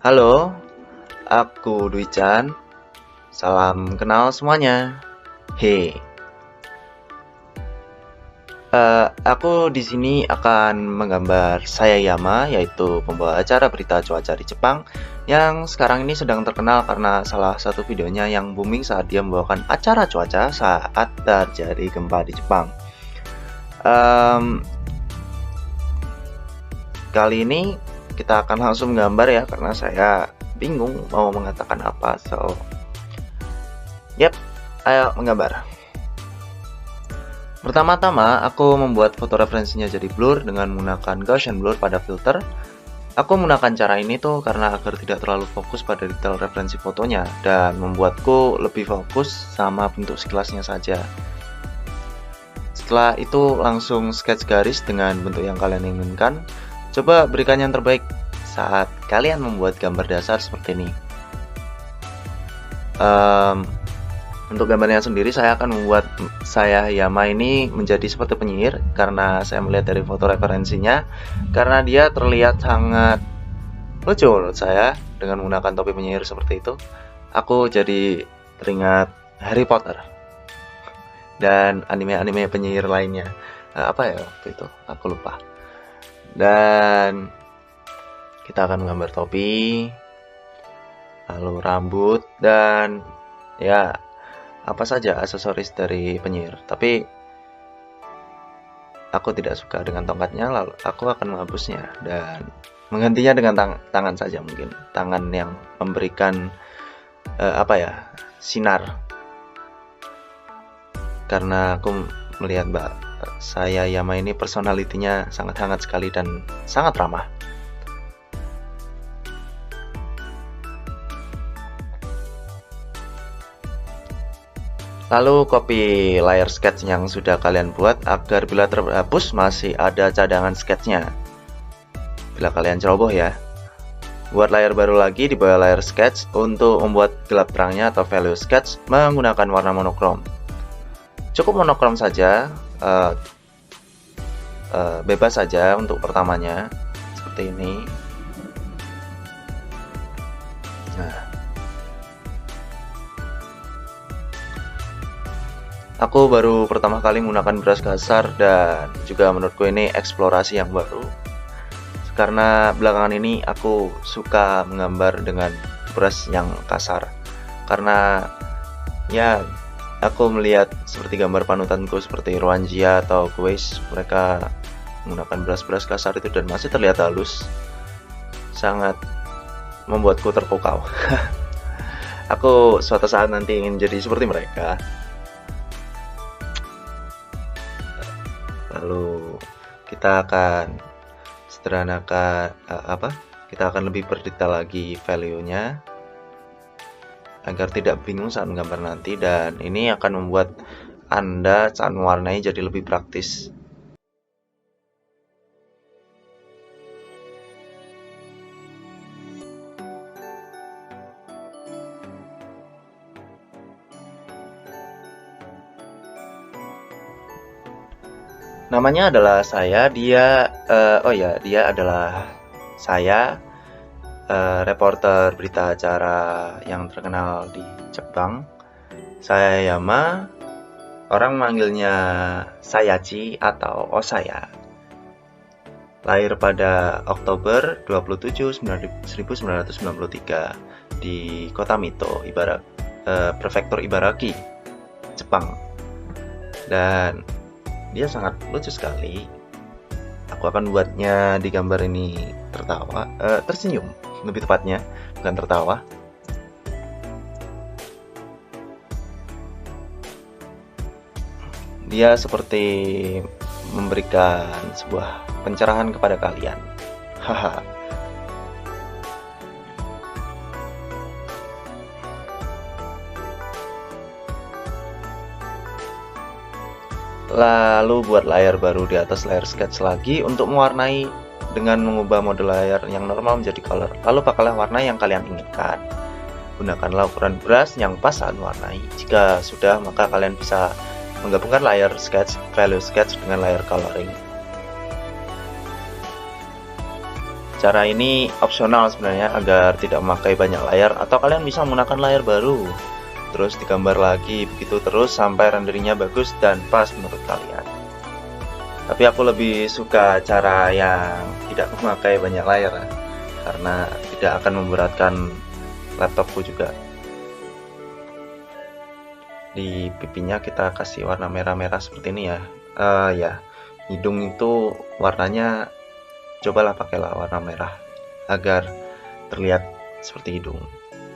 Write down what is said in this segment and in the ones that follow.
Halo, aku Dwi Chan. Salam kenal semuanya. He, aku di sini akan menggambar saya Yama, yaitu pembawa acara berita cuaca di Jepang, yang sekarang ini sedang terkenal karena salah satu videonya yang booming saat dia membawakan acara cuaca saat terjadi gempa di Jepang. Kali ini kita akan langsung menggambar ya, karena saya bingung mau mengatakan apa. Ayo menggambar. Pertama-tama, aku membuat foto referensinya jadi blur dengan menggunakan Gaussian blur pada filter. Aku menggunakan cara ini tuh karena agar tidak terlalu fokus pada detail referensi fotonya dan membuatku lebih fokus sama bentuk sekilasnya saja. Setelah itu langsung sketch garis dengan bentuk yang kalian inginkan. Coba berikan yang terbaik saat kalian membuat gambar dasar seperti ini. Untuk gambarnya sendiri saya akan membuat saya Yama ini menjadi seperti penyihir karena saya melihat dari foto referensinya, karena dia terlihat sangat lucu menurut saya dengan menggunakan topi penyihir seperti itu. Aku jadi teringat Harry Potter dan anime-anime penyihir lainnya. Apa ya waktu itu? Aku lupa. Dan kita akan menggambar topi, lalu rambut, dan ya apa saja aksesoris dari penyihir. Tapi aku tidak suka dengan tongkatnya, lalu aku akan menghapusnya dan menggantinya dengan tangan saja, mungkin tangan yang memberikan sinar. Karena aku melihat saya Yama ini personalitinya sangat hangat sekali dan sangat ramah. Lalu copy layer sketch yang sudah kalian buat agar bila terhapus masih ada cadangan sketchnya. Bila kalian ceroboh ya. Buat layer baru lagi di bawah layer sketch untuk membuat gelap terangnya atau value sketch menggunakan warna monokrom. Cukup monokrom saja, bebas saja untuk pertamanya seperti ini. Nah, aku baru pertama kali menggunakan brush kasar dan juga menurutku ini eksplorasi yang baru. Karena belakangan ini aku suka menggambar dengan brush yang kasar. Karena ya aku melihat seperti gambar panutanku seperti Ruanjia atau Kuwais, mereka menggunakan brush-brush kasar itu dan masih terlihat halus. Sangat membuatku terpukau. Aku suatu saat nanti ingin jadi seperti mereka. Lalu kita akan sederhanakan kita akan lebih berdetail lagi value-nya agar tidak bingung saat menggambar nanti, dan ini akan membuat Anda saat mewarnai jadi lebih praktis. Namanya adalah saya, dia adalah saya, reporter berita acara yang terkenal di Jepang. Saya Yama, orang manggilnya Sayachi atau Osaya. Lahir pada Oktober 27, 1993 di kota Mito, prefektur Ibaraki, Jepang. Dan dia sangat lucu sekali. Aku akan buatnya di gambar ini tersenyum, lebih tepatnya, bukan tertawa. Dia seperti memberikan sebuah pencerahan kepada kalian. Haha. Lalu buat layer baru di atas layer sketch lagi untuk mewarnai dengan mengubah mode layer yang normal menjadi color. Lalu pakailah warna yang kalian inginkan. Gunakanlah ukuran brush yang pas saat mewarnai. Jika sudah, maka kalian bisa menggabungkan layer sketch, value sketch dengan layer coloring. Cara ini opsional sebenarnya agar tidak memakai banyak layar, atau kalian bisa menggunakan layar baru terus digambar lagi, begitu terus sampai renderingnya bagus dan pas menurut kalian. Tapi aku lebih suka cara yang tidak memakai banyak layar karena tidak akan memberatkan laptopku juga. Di pipinya kita kasih warna merah-merah seperti ini ya. Ya, hidung itu warnanya cobalah pakailah warna merah agar terlihat seperti hidung,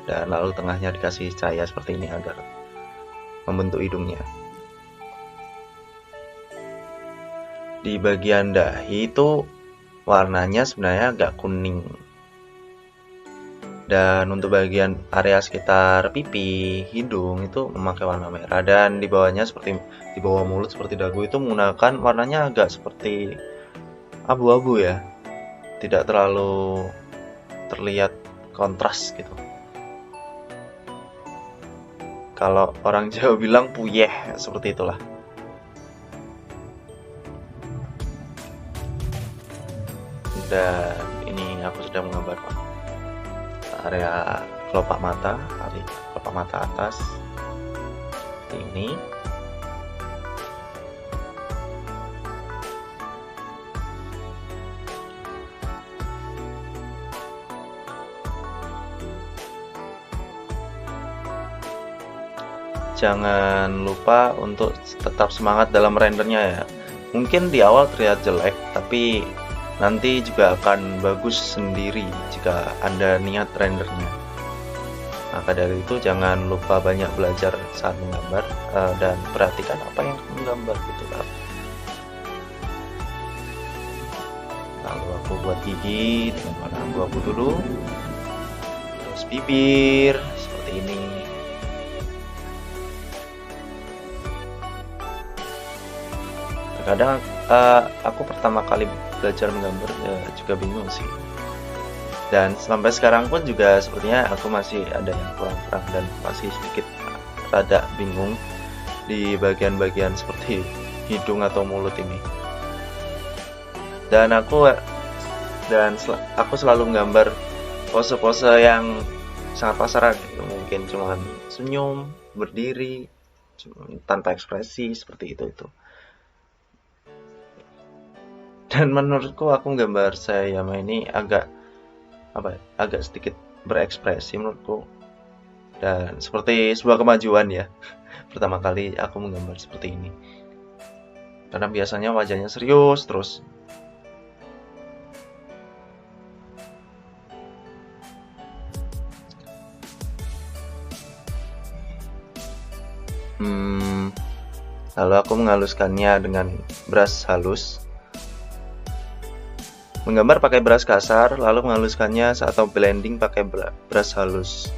dan lalu tengahnya dikasih cahaya seperti ini agar membentuk hidungnya. Di bagian dahi itu warnanya sebenarnya agak kuning, dan untuk bagian area sekitar pipi, hidung itu memakai warna merah, dan di bawahnya seperti di bawah mulut seperti dagu itu menggunakan warnanya agak seperti abu-abu ya, tidak terlalu terlihat kontras gitu. Kalau orang Jawa bilang puyeh, seperti itulah. Dan ini aku sudah menggambar area kelopak mata, area kelopak mata atas ini. Jangan lupa untuk tetap semangat dalam rendernya ya. Mungkin di awal terlihat jelek, tapi nanti juga akan bagus sendiri jika Anda niat rendernya. Maka dari itu jangan lupa banyak belajar saat menggambar, dan perhatikan apa yang menggambar gitu kan. Lalu aku buat gigi dengan warna abu-abu dulu, terus bibir seperti ini. Kadang aku pertama kali belajar menggambar juga bingung sih, dan sampai sekarang pun juga sepertinya aku masih ada yang kurang-kurang dan masih sedikit rada bingung di bagian-bagian seperti hidung atau mulut ini. Dan aku selalu menggambar pose-pose yang sangat pasaran, mungkin cuman senyum, berdiri, tanpa ekspresi seperti itu. Dan menurutku aku gambar Sayama ini agak sedikit berekspresi menurutku, dan seperti sebuah kemajuan ya. Pertama kali aku menggambar seperti ini, karena biasanya wajahnya serius terus. Lalu aku menghaluskannya dengan brush halus. Menggambar pakai brush kasar, lalu menghaluskannya atau blending pakai brush halus.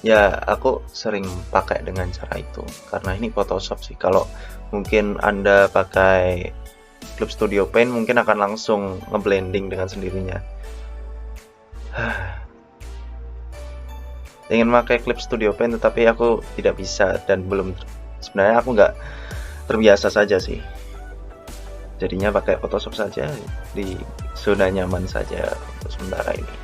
Ya, aku sering pakai dengan cara itu, karena ini Photoshop sih. Kalau mungkin Anda pakai Clip Studio Paint, mungkin akan langsung ngeblending dengan sendirinya. Ingin pakai Clip Studio Paint, tetapi aku tidak bisa, dan sebenarnya aku nggak terbiasa saja sih. Jadinya pakai Photoshop saja, di zona nyaman saja untuk sementara ini.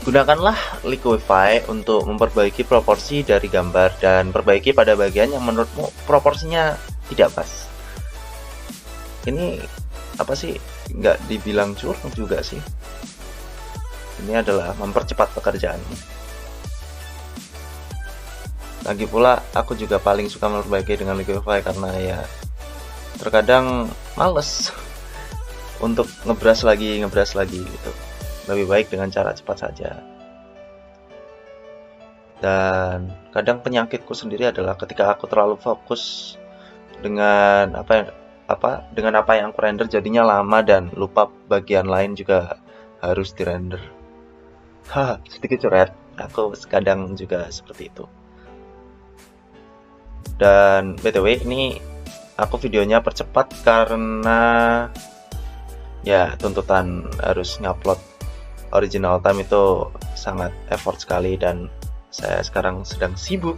Gunakanlah Liquify untuk memperbaiki proporsi dari gambar dan perbaiki pada bagian yang menurutmu proporsinya tidak pas. Ini apa sih? Nggak dibilang curang juga sih. Ini adalah mempercepat pekerjaanmu. Lagi pula aku juga paling suka memperbaiki dengan Liquify karena ya terkadang males untuk ngebrush lagi gitu. Lebih baik dengan cara cepat saja. Dan kadang penyakitku sendiri adalah ketika aku terlalu fokus dengan apa yang aku render, jadinya lama dan lupa bagian lain juga harus dirender. Sedikit curhat, aku kadang juga seperti itu. Dan BTW ini aku videonya percepat karena ya tuntutan harus ngupload original time itu sangat effort sekali dan saya sekarang sedang sibuk.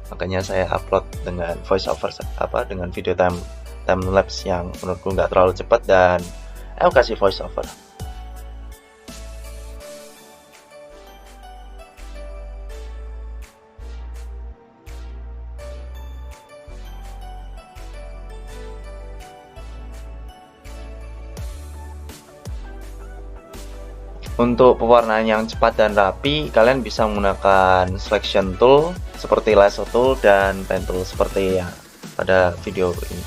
Makanya saya upload dengan voice over dengan video time lapse yang menurutku nggak terlalu cepat dan aku kasih voice over. Untuk pewarnaan yang cepat dan rapi, kalian bisa menggunakan selection tool seperti lasso tool dan pen tool seperti yang pada video ini.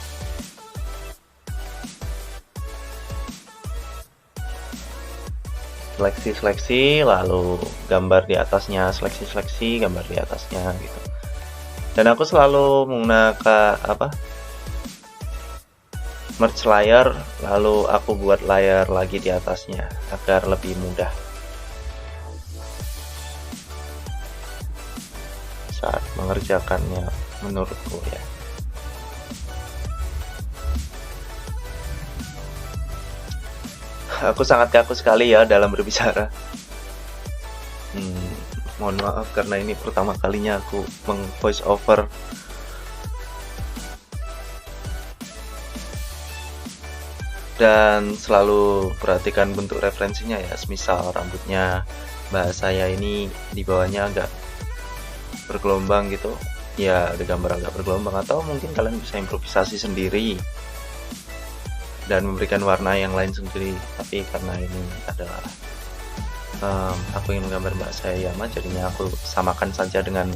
Seleksi, lalu gambar di atasnya, seleksi, gambar di atasnya gitu. Dan aku selalu menggunakan merge layer, lalu aku buat layer lagi di atasnya agar lebih mudah saat mengerjakannya menurutku ya. Aku sangat kaku sekali ya dalam berbicara. Mohon maaf karena ini pertama kalinya aku voice over. Dan selalu perhatikan bentuk referensinya ya, misal rambutnya bahasa saya ini di bawahnya agak bergelombang gitu ya, ada gambar agak bergelombang, atau mungkin kalian bisa improvisasi sendiri dan memberikan warna yang lain sendiri. Tapi karena ini adalah aku ingin menggambar Mbak Sayama, jadinya aku samakan saja dengan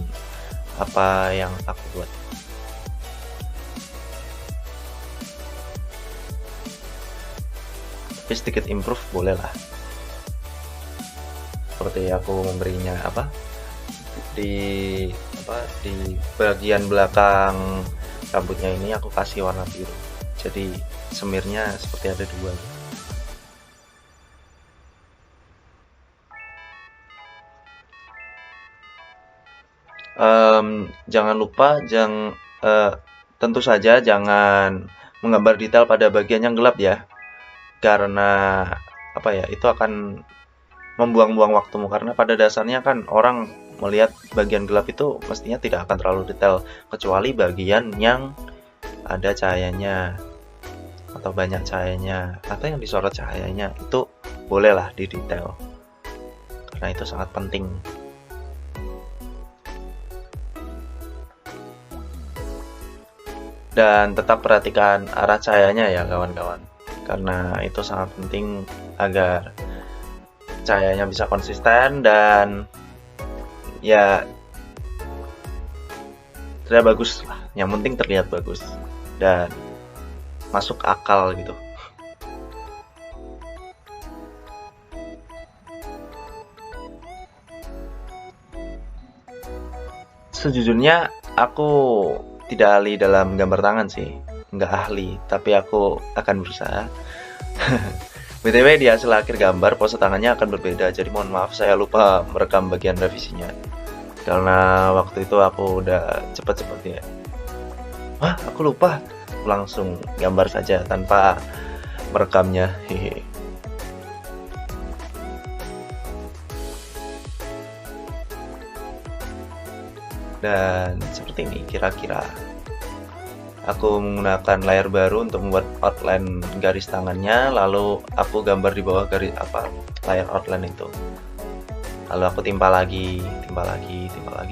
apa yang aku buat. Tapi sedikit improve boleh lah, seperti aku memberinya di bagian belakang rambutnya ini aku kasih warna biru, jadi semirnya seperti ada dua. Jangan lupa tentu saja jangan menggambar detail pada bagian yang gelap ya, karena itu akan membuang-buang waktumu, karena pada dasarnya kan orang melihat bagian gelap itu mestinya tidak akan terlalu detail, kecuali bagian yang ada cahayanya atau banyak cahayanya atau yang disorot cahayanya, itu bolehlah di detail karena itu sangat penting. Dan tetap perhatikan arah cahayanya ya kawan-kawan, karena itu sangat penting agar cahayanya bisa konsisten dan ya terlihat bagus lah. Yang penting terlihat bagus dan masuk akal gitu. Sejujurnya aku tidak ahli dalam gambar tangan sih, nggak ahli, tapi aku akan berusaha. BTW di hasil akhir gambar pose tangannya akan berbeda, jadi mohon maaf saya lupa merekam bagian revisinya karena waktu itu aku udah cepet-cepet ya. Wah, aku lupa, langsung gambar saja tanpa merekamnya. Hehe. Dan seperti ini kira-kira aku menggunakan layer baru untuk membuat outline garis tangannya, lalu aku gambar di bawah garis layer outline itu, lalu aku timpa lagi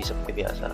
seperti biasa.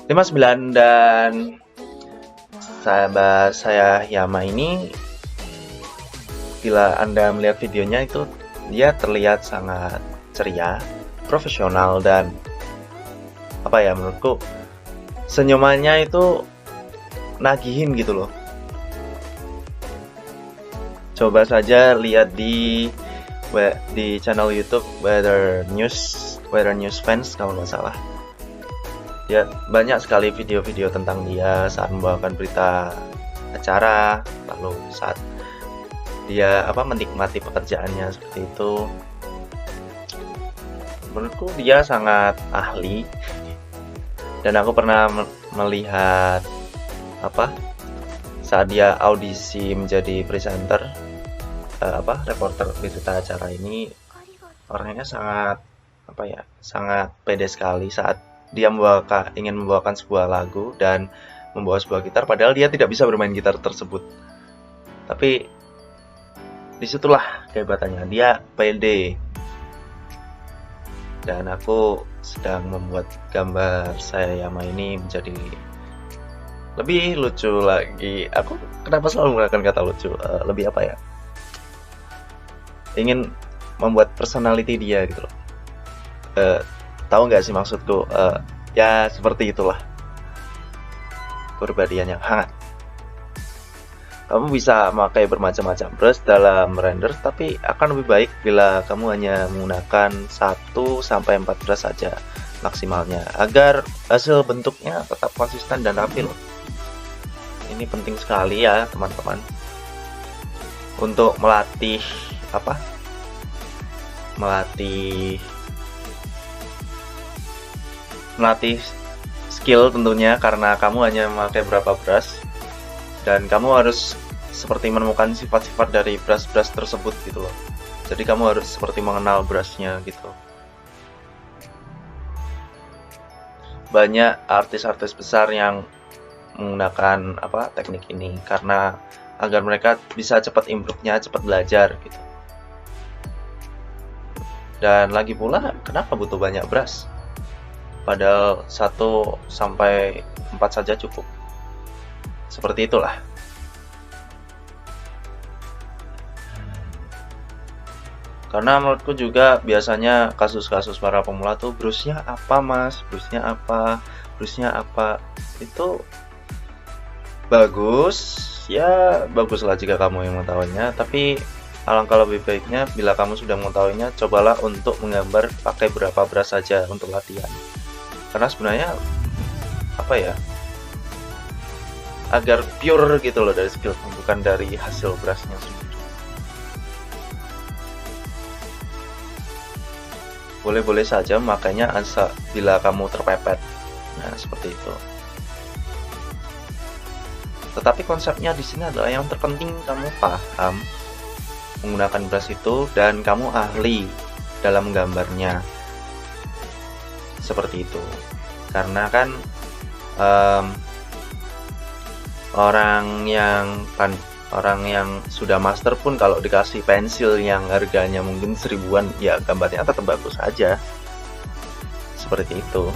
59. Dan sahabat saya Yama ini, bila Anda melihat videonya itu, dia terlihat sangat ceria, profesional, dan apa ya, menurutku senyumannya itu nagihin gitu loh. Coba saja lihat di channel YouTube Weather News Fans kalau nggak salah. Ya, banyak sekali video-video tentang dia saat membawakan berita acara, lalu saat dia menikmati pekerjaannya seperti itu. Menurutku dia sangat ahli, dan aku pernah melihat saat dia audisi menjadi presenter, reporter berita acara ini, orangnya sangat sangat pede sekali saat dia ingin membawakan sebuah lagu dan membawa sebuah gitar, padahal dia tidak bisa bermain gitar tersebut. Tapi disitulah kehebatannya, dia pede. Dan aku sedang membuat gambar saya Yama ini menjadi lebih lucu lagi. Aku kenapa selalu menggunakan kata lucu? Lebih ingin membuat personality dia gitu loh. Tahu nggak sih maksudku? Ya seperti itulah, kepribadian yang hangat. Kamu bisa memakai bermacam-macam brush dalam render, tapi akan lebih baik bila kamu hanya menggunakan 1-4 brush saja maksimalnya, agar hasil bentuknya tetap konsisten dan rapi loh. Ini penting sekali ya teman-teman, untuk melatih skill tentunya, karena kamu hanya memakai berapa brush, dan kamu harus seperti menemukan sifat-sifat dari brush-brush tersebut gitu loh. Jadi kamu harus seperti mengenal brushnya gitu. Banyak artis-artis besar yang menggunakan teknik ini, karena agar mereka bisa cepat improve-nya, cepat belajar gitu. Dan lagi pula, kenapa butuh banyak brush? Padahal 1-4 saja cukup. Seperti itulah. Karena menurutku juga biasanya kasus-kasus para pemula tuh, brushnya apa mas, brushnya apa, itu bagus ya, baguslah jika kamu yang mengetahuinya, tapi alangkah lebih baiknya bila kamu sudah mengetahuinya, cobalah untuk menggambar pakai berapa brush saja untuk latihan. Karena sebenarnya agar pure gitu loh dari skill, bukan dari hasil brushnya sendiri. Boleh-boleh saja makanya asal bila kamu terpepet. Nah, seperti itu. Tetapi konsepnya di sini adalah yang terpenting kamu paham menggunakan brush itu dan kamu ahli dalam menggambarnya. Seperti itu. Karena kan orang yang sudah master pun kalau dikasih pensil yang harganya mungkin 1000-an, ya gambarnya tetap bagus aja. Seperti itu.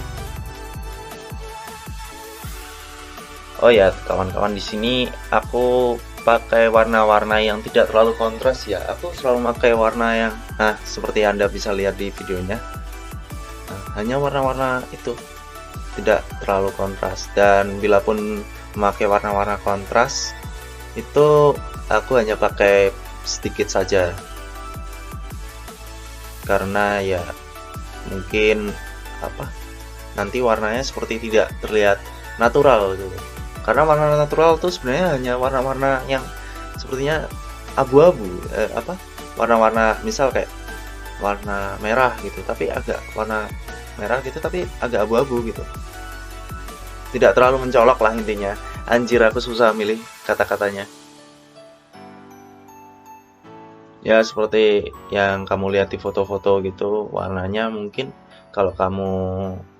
Oh ya kawan-kawan, di sini aku pakai warna-warna yang tidak terlalu kontras ya. Aku selalu pakai warna yang seperti Anda bisa lihat di videonya. Hanya warna-warna itu tidak terlalu kontras, dan bila pun memakai warna-warna kontras itu aku hanya pakai sedikit saja, karena ya mungkin nanti warnanya seperti tidak terlihat natural gitu. Karena warna natural tuh sebenarnya hanya warna-warna yang sepertinya abu-abu, warna-warna misal kayak warna merah gitu, tapi agak warna merah gitu tapi agak abu-abu gitu, tidak terlalu mencolok lah intinya. Anjir, aku susah milih kata-katanya. Ya seperti yang kamu lihat di foto-foto gitu, warnanya mungkin kalau kamu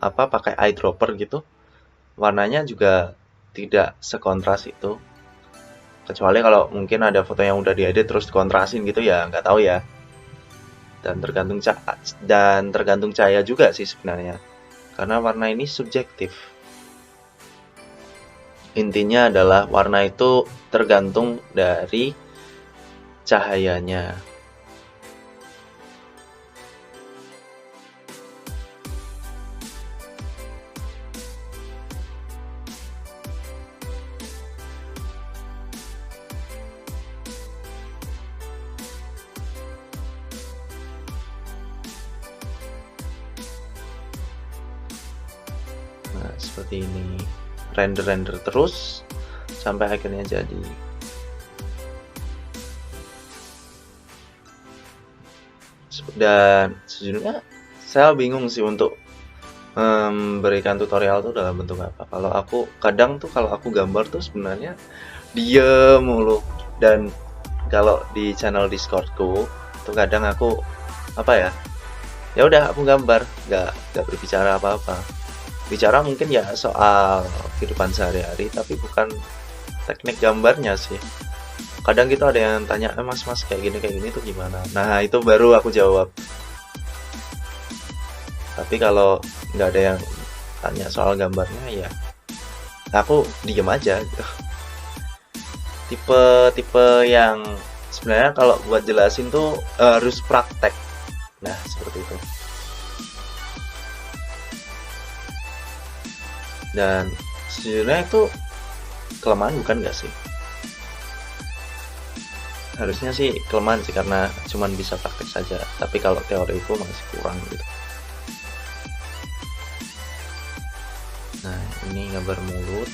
pakai eyedropper gitu, warnanya juga tidak sekontras itu. Kecuali kalau mungkin ada foto yang udah diedit terus dikontrasin gitu, ya nggak tahu ya. Dan tergantung cahaya juga sih sebenarnya, karena warna ini subjektif. Intinya adalah warna itu tergantung dari cahayanya. Nah, seperti ini. Render terus sampai akhirnya jadi. Dan sejujurnya saya bingung sih untuk memberikan tutorial tuh dalam bentuk apa. Kalau aku kadang tuh kalau aku gambar tuh sebenarnya diem mulu, dan kalau di channel Discordku tuh kadang aku apa ya udah aku gambar, nggak berbicara apa-apa. Bicara mungkin ya soal kehidupan sehari-hari, tapi bukan teknik gambarnya sih. Kadang gitu ada yang tanya, mas kayak gini tuh gimana? Nah itu baru aku jawab. Tapi kalau nggak ada yang tanya soal gambarnya, ya aku diem aja gitu. Tipe yang sebenarnya kalau buat jelasin tuh harus praktek. Nah seperti itu. Dan sejujurnya itu kelemahan bukan nggak sih? Harusnya sih kelemahan sih, karena cuman bisa praktek saja. Tapi kalau teori itu masih kurang gitu. Nah ini gambar mulut.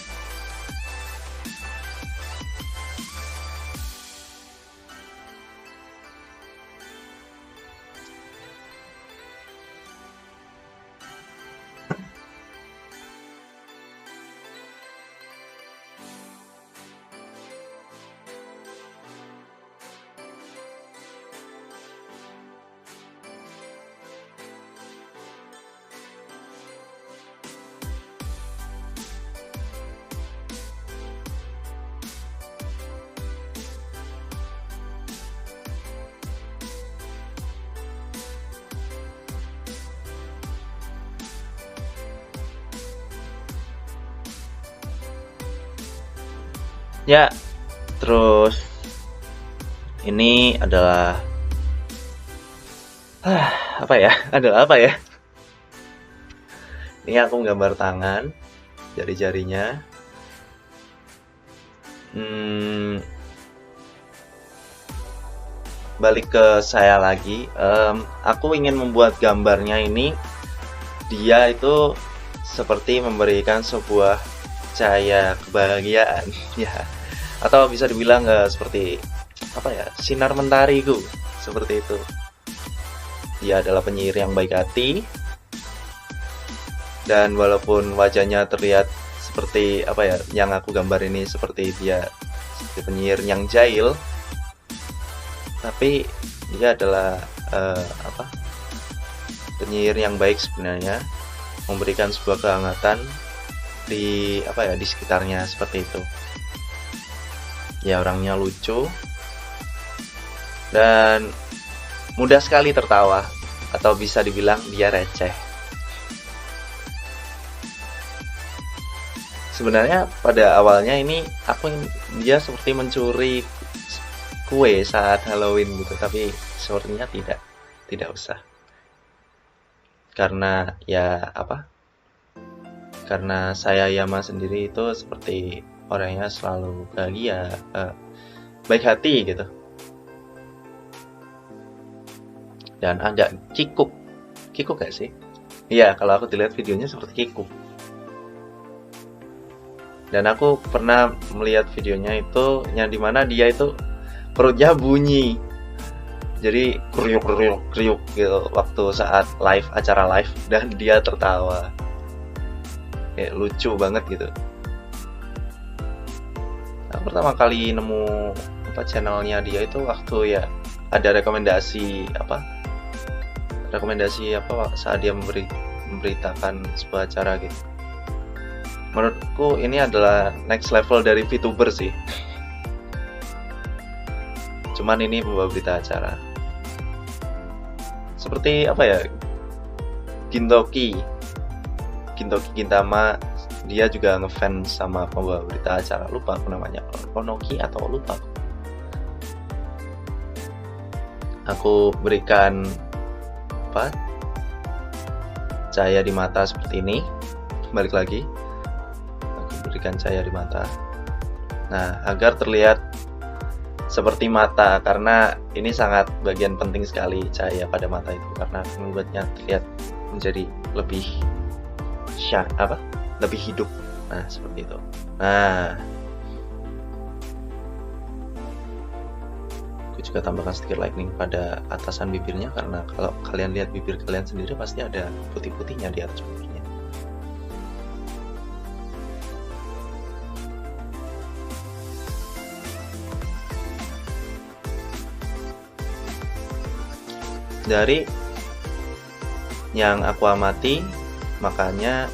Ya, terus ini adalah apa ya? Adalah apa ya? Ini aku gambar tangan, jari-jarinya. Balik ke saya lagi. Aku ingin membuat gambarnya ini, dia itu seperti memberikan sebuah cahaya kebahagiaan, ya. Atau bisa dibilang seperti apa ya, sinar mentariku, seperti itu. Dia adalah penyihir yang baik hati, dan walaupun wajahnya terlihat seperti apa ya, yang aku gambar ini seperti dia seperti penyihir yang jahil, tapi dia adalah penyihir yang baik sebenarnya, memberikan sebuah kehangatan di di sekitarnya, seperti itu. Ya, orangnya lucu dan mudah sekali tertawa, atau bisa dibilang dia receh. Sebenarnya pada awalnya ini dia seperti mencuri kue saat Halloween gitu, tapi sepertinya tidak usah. Karena karena saya Yama sendiri itu seperti orangnya selalu bahagia, baik hati gitu, dan agak kikuk gak sih? Iya, kalau aku dilihat videonya seperti kikuk. Dan aku pernah melihat videonya itu yang dimana dia itu perutnya bunyi, jadi kriuk gitu waktu saat acara live, dan dia tertawa, kayak lucu banget gitu. Nah, pertama kali nemu channelnya dia itu waktu ada rekomendasi saat dia memberitakan sebuah acara gitu. Menurutku ini adalah next level dari VTuber sih. Cuman ini membawa berita acara. Seperti Gintoki Gintama dia juga ngefans sama pembawa berita acara, lupa aku namanya, Onoki atau lupa. Aku berikan cahaya di mata seperti ini. Balik lagi, aku berikan cahaya di mata. Nah, agar terlihat seperti mata, karena ini sangat bagian penting sekali cahaya pada mata itu, karena membuatnya terlihat menjadi lebih lebih hidup. Nah, seperti itu. Nah, aku juga tambahkan sedikit lightning pada atasan bibirnya, karena kalau kalian lihat bibir kalian sendiri pasti ada putih-putihnya di atas bibirnya. Dari yang aku amati, makanya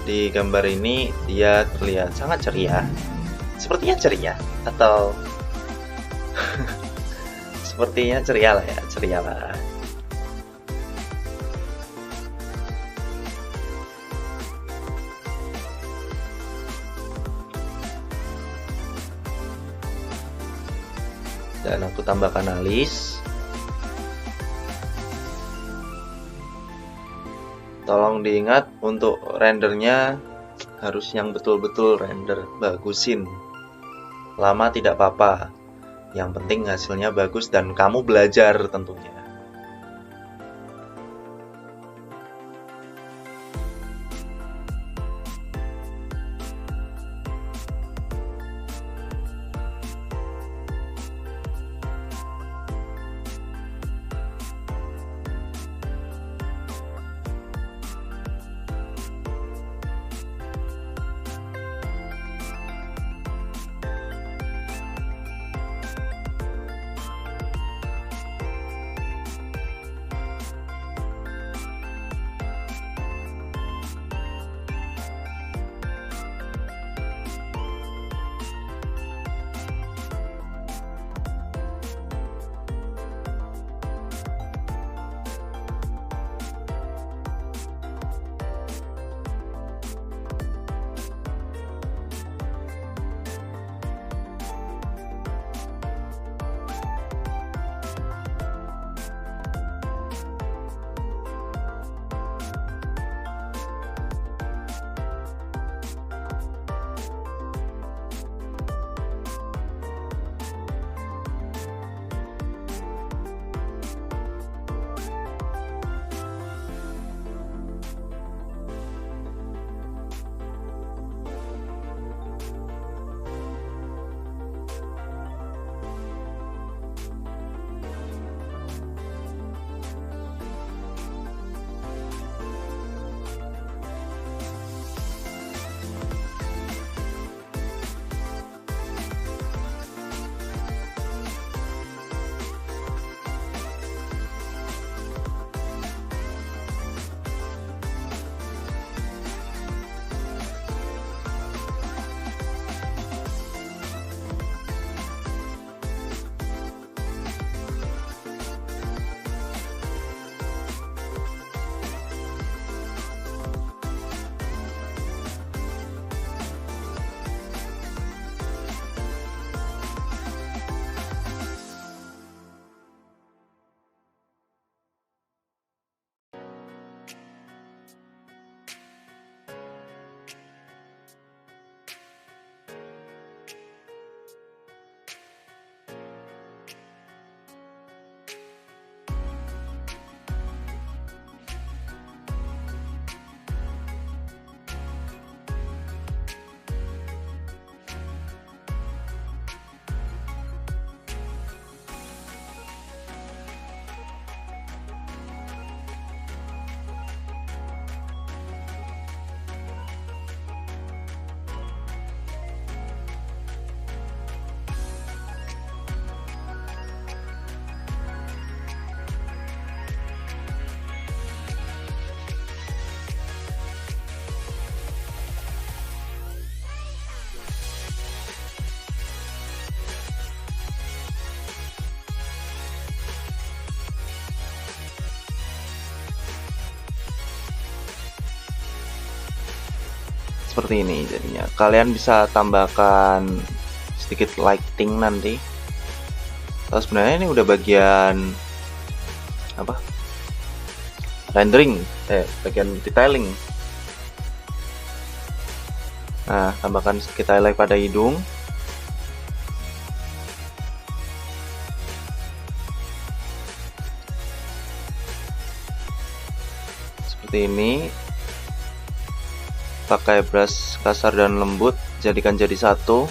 di gambar ini dia terlihat sangat ceria. Sepertinya ceria, atau sepertinya ceria lah ya, ceria lah. Dan aku tambahkan alis. Tolong diingat untuk rendernya harus yang betul-betul render, bagusin. Lama tidak apa-apa. Yang penting hasilnya bagus dan kamu belajar tentunya. seperti ini jadinya. Kalian bisa tambahkan sedikit lighting nanti. Sebenarnya ini udah bagian apa? Rendering, bagian detailing. Nah, tambahkan sedikit highlight pada hidung. Seperti ini. Pakai brush kasar dan lembut, jadikan jadi satu.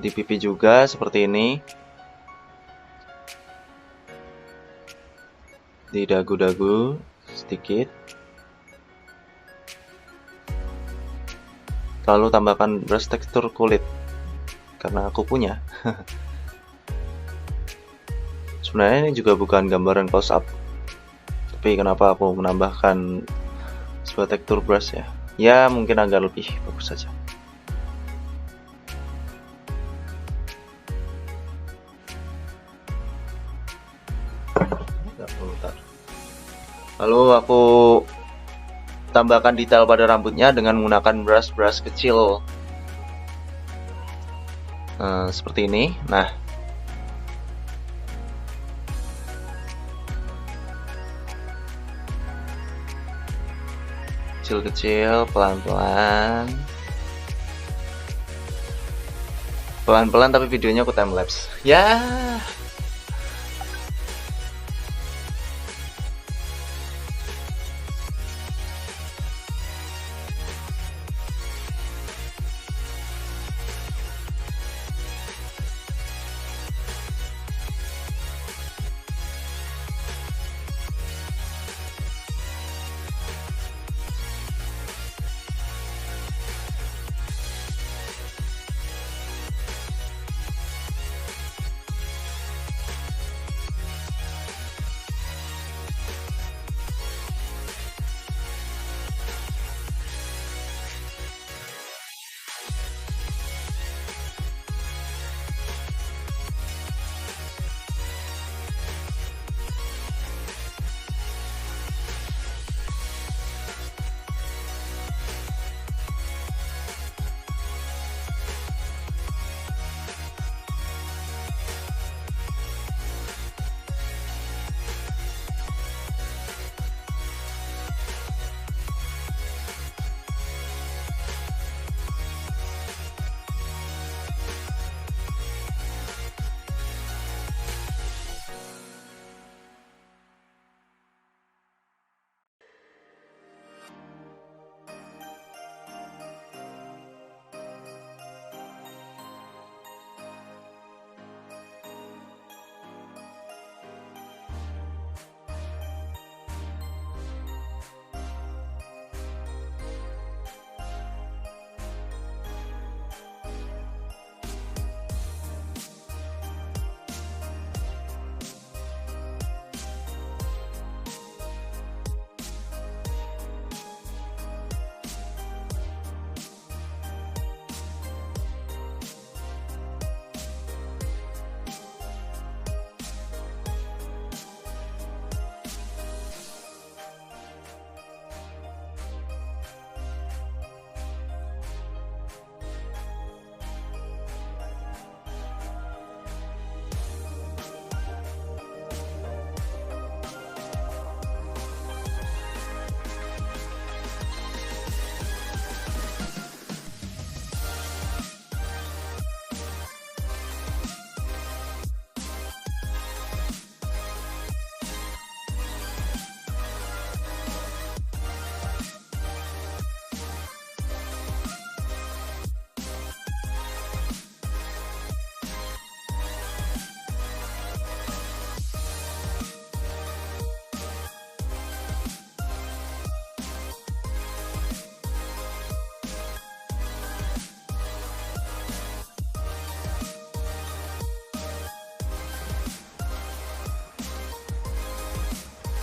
Di pipi juga seperti ini. Di dagu-dagu sedikit. Lalu tambahkan brush tekstur kulit karena aku punya. Sebenarnya ini juga bukan gambaran close up, tapi kenapa aku menambahkan sebuah tekstur brush ya? Ya mungkin agak lebih bagus saja. Lalu aku tambahkan detail pada rambutnya dengan menggunakan brush kecil seperti ini. Nah, kecil-kecil, pelan-pelan, tapi videonya aku time lapse. Ya.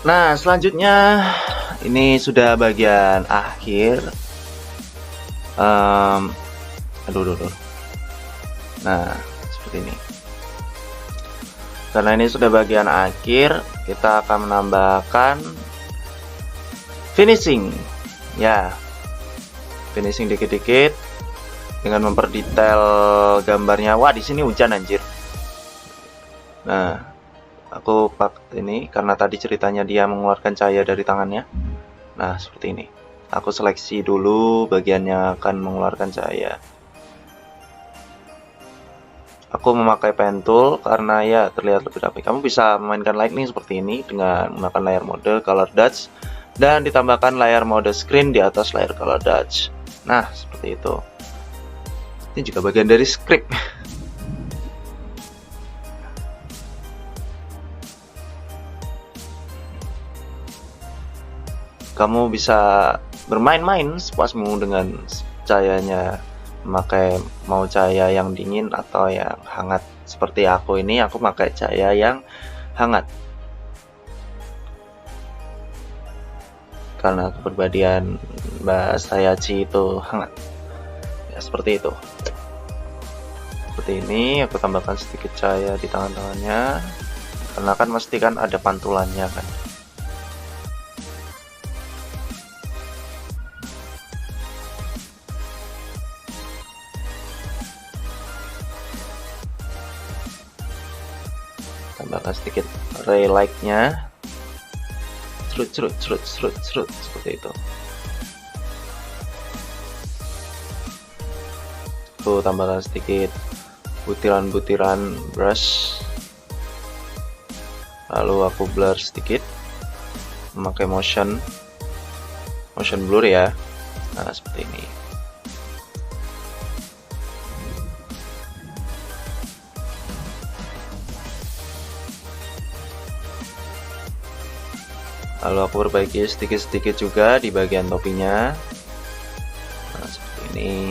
Nah, selanjutnya ini sudah bagian akhir. Aduh. Nah, seperti ini. Karena ini sudah bagian akhir, kita akan menambahkan finishing. Ya, finishing dikit-dikit dengan memperdetail gambarnya. Wah, di sini hujan anjir. Nah, aku pakai ini karena tadi ceritanya dia mengeluarkan cahaya dari tangannya. Nah, seperti ini. Aku seleksi dulu bagiannya akan mengeluarkan cahaya. Aku memakai pen tool karena ya terlihat lebih rapi. Kamu bisa memainkan lightning seperti ini dengan menggunakan layer mode color dodge dan ditambahkan layer mode screen di atas layer color dodge. Nah, seperti itu. Ini juga bagian dari script. Kamu bisa bermain-main sepuasmu dengan cahayanya, memakai mau cahaya yang dingin atau yang hangat. Seperti aku ini, aku pakai cahaya yang hangat karena kepribadian Mbak Sayachi itu hangat ya, seperti itu. Seperti ini, aku tambahkan sedikit cahaya di tangan-tangannya karena kan mesti kan ada pantulannya kan. Tambahkan sedikit ray light-nya, cerut seperti itu. Aku tambahkan sedikit butiran-butiran brush, lalu aku blur sedikit memakai motion blur ya. Nah, seperti ini. Lalu aku perbaiki sedikit-sedikit juga di bagian topinya. Nah, seperti ini.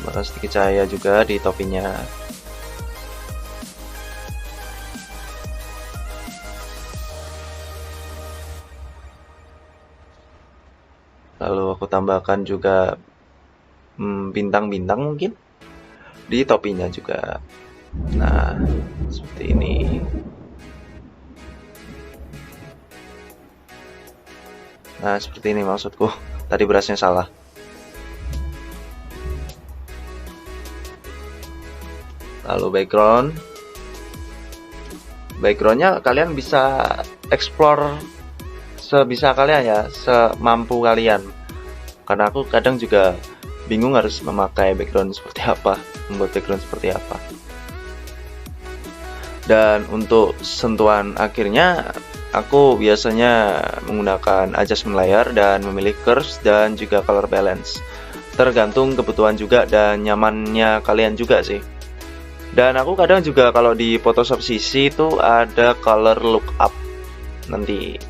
Tambahkan sedikit cahaya juga di topinya. Lalu aku tambahkan juga bintang-bintang mungkin di topinya juga. Nah, seperti ini. Nah, seperti ini maksudku. Tadi berasnya salah. Lalu backgroundnya kalian bisa explore sebisa kalian ya, semampu kalian. Karena aku kadang juga bingung harus memakai background seperti apa, membuat background seperti apa. Dan untuk sentuhan akhirnya, aku biasanya menggunakan adjustment layer dan memilih curves dan juga color balance. Tergantung kebutuhan juga dan nyamannya kalian juga sih. Dan aku kadang juga kalau di Photoshop CC itu ada color lookup. Nanti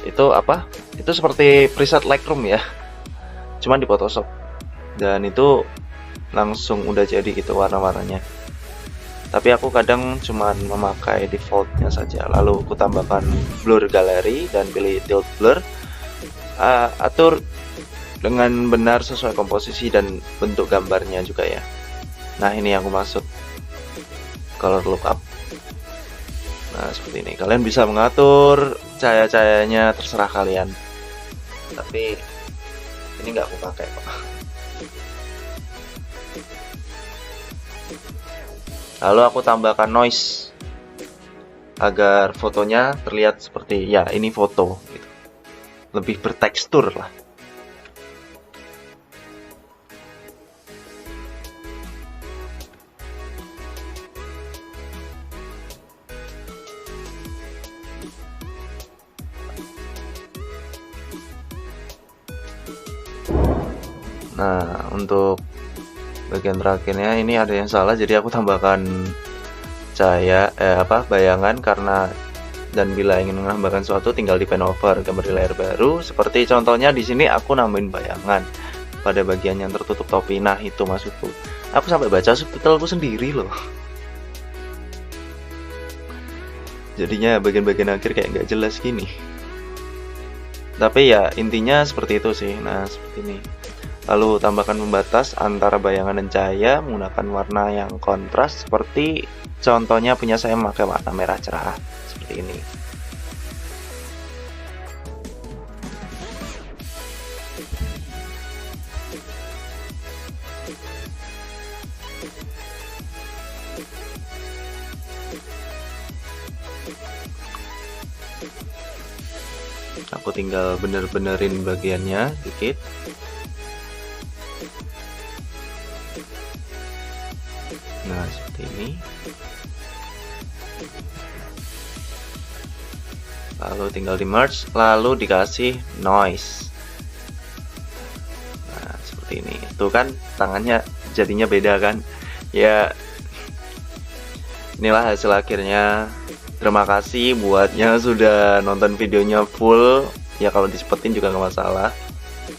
itu apa? Itu seperti preset Lightroom ya. Cuman di Photoshop. Dan itu langsung udah jadi gitu warna-warnanya. Tapi aku kadang cuman memakai defaultnya saja. Lalu aku tambahkan blur galeri dan pilih tilt blur. Atur dengan benar sesuai komposisi dan bentuk gambarnya juga ya. Nah, ini yang aku maksud color lookup. Nah, seperti ini. Kalian bisa mengatur cahaya-cahayanya terserah kalian. Tapi ini nggak aku pakai kok. Lalu aku tambahkan noise agar fotonya terlihat seperti ya ini foto gitu. Lebih bertekstur lah. Nah, untuk bagian terakhirnya ini ada yang salah, jadi aku tambahkan cahaya bayangan karena dan bila ingin menambahkan sesuatu tinggal di pen over gambar di layar baru. Seperti contohnya di sini aku nambahin bayangan pada bagian yang tertutup topi. Nah, itu maksudku. Aku sampai baca subtitleku sendiri loh. Jadinya bagian-bagian akhir kayak nggak jelas gini. Tapi ya intinya seperti itu sih. Nah, seperti ini. Lalu tambahkan pembatas antara bayangan dan cahaya menggunakan warna yang kontras seperti contohnya punya saya memakai warna merah cerah seperti ini. Aku tinggal bener-benerin bagiannya dikit. Nah, seperti ini. Lalu tinggal di merge, lalu dikasih noise. Nah, seperti ini. Tuh kan tangannya jadinya beda kan? Ya, inilah hasil akhirnya. Terima kasih buatnya sudah nonton videonya full. Ya kalau disepetin juga nggak masalah.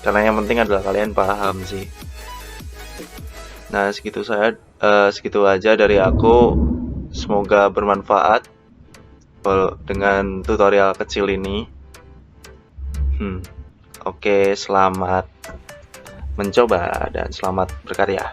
Karena yang penting adalah kalian paham sih. Nah, segitu aja dari aku. Semoga bermanfaat dengan tutorial kecil ini. Oke, selamat mencoba dan selamat berkarya.